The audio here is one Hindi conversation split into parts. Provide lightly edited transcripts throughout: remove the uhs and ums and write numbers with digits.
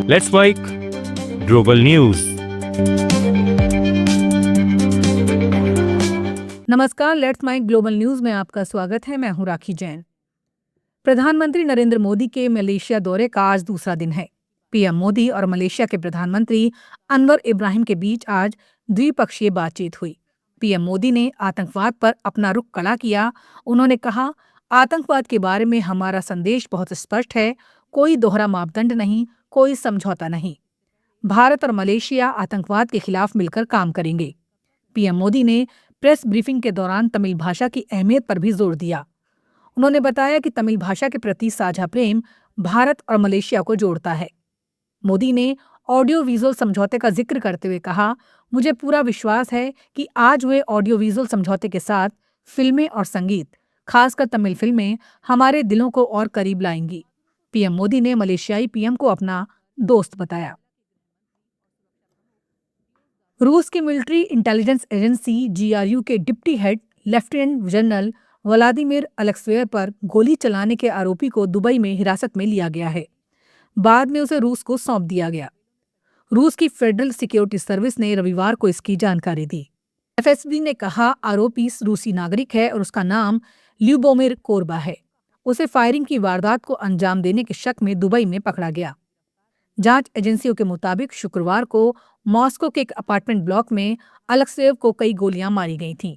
Let's Mic Global News. नमस्कार, लेट्स माइक ग्लोबल न्यूज में आपका स्वागत है। मैं हूं राखी जैन। प्रधानमंत्री नरेंद्र मोदी के मलेशिया दौरे का आज दूसरा दिन है। पीएम मोदी और मलेशिया के प्रधानमंत्री अनवर इब्राहिम के बीच आज द्विपक्षीय बातचीत हुई। पीएम मोदी ने आतंकवाद पर अपना रुख कड़ा किया। उन्होंने कहा, आतंकवाद के बारे में हमारा संदेश बहुत स्पष्ट है। कोई दोहरा मापदंड नहीं, कोई समझौता नहीं। भारत और मलेशिया आतंकवाद के खिलाफ मिलकर काम करेंगे। पीएम मोदी ने प्रेस ब्रीफिंग के दौरान तमिल भाषा की अहमियत पर भी जोर दिया। उन्होंने बताया कि तमिल भाषा के प्रति साझा प्रेम भारत और मलेशिया को जोड़ता है। मोदी ने ऑडियो विजुअल समझौते का जिक्र करते हुए कहा, मुझे पूरा विश्वास है कि आज हुए ऑडियो विजुअल समझौते के साथ फिल्में और संगीत, खासकर तमिल फिल्में, हमारे दिलों को और करीब लाएंगी। पीएम मोदी ने मलेशियाई पीएम को अपना दोस्त बताया। रूस की मिलिट्री इंटेलिजेंस एजेंसी जीआरयू के deputy head lieutenant general Vladimir Alekseyev पर गोली चलाने के आरोपी को दुबई में हिरासत में लिया गया है। बाद में उसे रूस को सौंप दिया गया। रूस की फेडरल सिक्योरिटी सर्विस ने रविवार को इसकी जानकारी दी। एफएसबी ने कहा, आरोपी रूसी नागरिक है और उसका नाम ल्यूबोमिर कोरबा है। उसे फायरिंग की वारदात को अंजाम देने के शक में दुबई में पकड़ा गया। जांच एजेंसियों के मुताबिक शुक्रवार को मॉस्को के एक अपार्टमेंट ब्लॉक में अलेक्सेयव को कई गोलियां मारी गई थीं।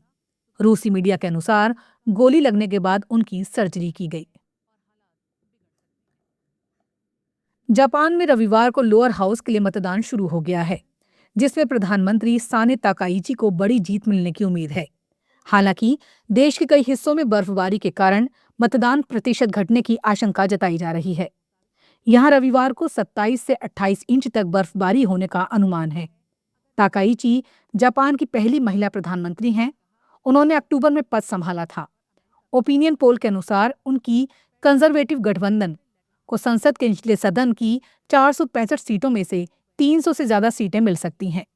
रूसी मीडिया के अनुसार गोली लगने के बाद उनकी सर्जरी की गई। जापान में रविवार को लोअर हाउस के लिए मतदान शुरू हो गया है, जिसमें प्रधानमंत्री साने ताकाइची को बड़ी जीत मिलने की उम्मीद है। हालांकि देश के कई हिस्सों में बर्फबारी के कारण मतदान प्रतिशत घटने की आशंका जताई जा रही है। यहां रविवार को 27 से 28 इंच तक बर्फबारी होने का अनुमान है। ताकाइची जापान की पहली महिला प्रधानमंत्री हैं। उन्होंने अक्टूबर में पद संभाला था। ओपिनियन पोल के अनुसार उनकी कंजर्वेटिव गठबंधन को संसद के निचले सदन की 465 सीटों में से 300 से ज्यादा सीटें मिल सकती हैं।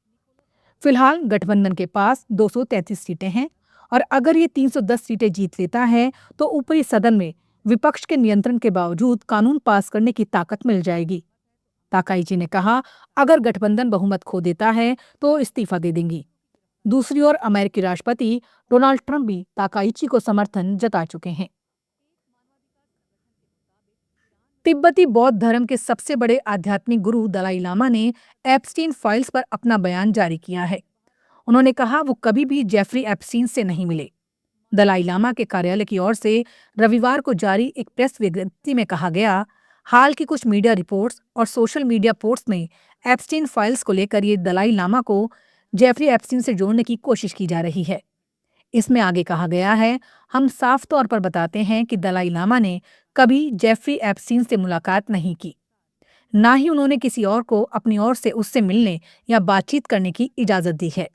फिलहाल गठबंधन के पास 233 सीटें हैं और अगर ये 310 सीटें जीत लेता है तो ऊपरी सदन में विपक्ष के नियंत्रण के बावजूद कानून पास करने की ताकत मिल जाएगी। ताकाइची ने कहा, अगर गठबंधन बहुमत खो देता है तो इस्तीफा दे देंगी। दूसरी ओर अमेरिकी राष्ट्रपति डोनाल्ड ट्रंप भी ताकाइची को समर्थन जता चुके हैं। तिब्बती बौद्ध धर्म के सबसे बड़े आध्यात्मिक गुरु दलाई लामा ने एप्स्टीन फाइल्स पर अपना बयान जारी किया है। उन्होंने कहा, वो कभी भी जेफरी एप्स्टीन से नहीं मिले। दलाई लामा के कार्यालय की ओर से रविवार को जारी एक प्रेस विज्ञप्ति में कहा गया, हाल की कुछ मीडिया रिपोर्ट्स और सोशल मीडिया पोस्ट्स में एप्स्टीन फाइल्स को लेकर ये दलाई लामा को जेफरी एप्स्टीन से जोड़ने की कोशिश की जा रही है। इसमें आगे कहा गया है, हम साफ तौर पर बताते हैं कि दलाई लामा ने कभी जेफरी एप्स्टीन से मुलाकात नहीं की, ना ही उन्होंने किसी और को अपनी ओर से उससे मिलने या बातचीत करने की इजाजत दी है।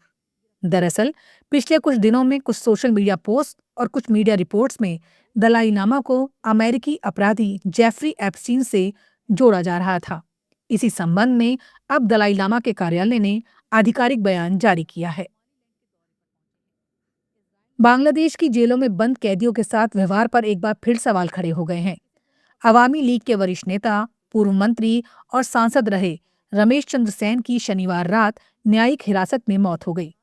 दरअसल पिछले कुछ दिनों में कुछ सोशल मीडिया पोस्ट और कुछ मीडिया रिपोर्ट्स में दलाई लामा को अमेरिकी अपराधी जेफरी एप्स्टीन से जोड़ा जा रहा था। इसी संबंध में अब दलाई लामा के कार्यालय ने आधिकारिक बयान जारी किया है। बांग्लादेश की जेलों में बंद कैदियों के साथ व्यवहार पर एक बार फिर सवाल खड़े हो गए हैं। अवामी लीग के वरिष्ठ नेता, पूर्व मंत्री और सांसद रहे रमेश चंद्र सेन की शनिवार रात न्यायिक हिरासत में मौत हो गई।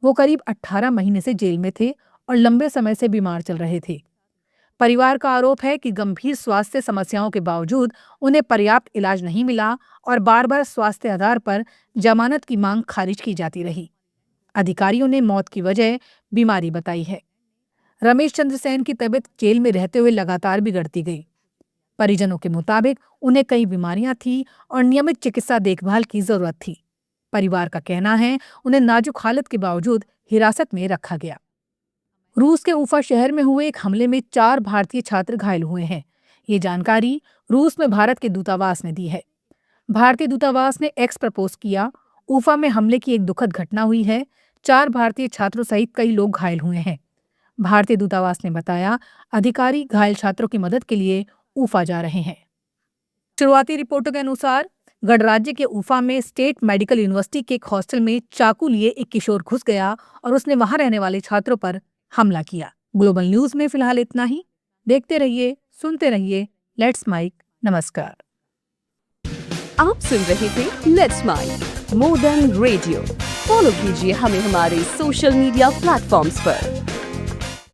वो करीब 18 महीने से जेल में थे और लंबे समय से बीमार चल रहे थे। परिवार का आरोप है कि गंभीर स्वास्थ्य समस्याओं के बावजूद उन्हें पर्याप्त इलाज नहीं मिला और बार बार स्वास्थ्य आधार पर जमानत की मांग खारिज की जाती रही। अधिकारियों ने मौत की वजह बीमारी बताई है। रमेश चंद्र सेन की तबीयत जेल में रहते हुए लगातार बिगड़ती गई। परिजनों के मुताबिक उन्हें कई बीमारियां थी और नियमित चिकित्सा देखभाल की जरूरत थी। परिवार का कहना है, उन्हें नाजुक हालत के बावजूद हिरासत में रखा गया। रूस के उफा शहर में हुए एक हमले में 4 भारतीय छात्र घायल हुए हैं। ये जानकारी रूस में भारत के दूतावास ने दी है। भारतीय दूतावास ने एक्स पर पोस्ट किया, उफा में हमले की एक दुखद घटना हुई है। 4 भारतीय छात्रों सहित कई लोग घायल हुए हैं। भारतीय दूतावास ने बताया, अधिकारी घायल छात्रों की मदद के लिए उफा जा रहे हैं। शुरुआती रिपोर्टों के अनुसार गणराज्य के उफा में स्टेट मेडिकल यूनिवर्सिटी के एक हॉस्टल में चाकू लिए एक किशोर घुस गया और उसने वहां रहने वाले छात्रों पर हमला किया। ग्लोबल न्यूज में फिलहाल इतना ही। देखते रहिए, सुनते रहिए लेट्स माइक। नमस्कार। आप सुन रहे थे let's mind more than radio. Follow कीजिए हमें हमारे सोशल मीडिया प्लेटफॉर्म्स पर।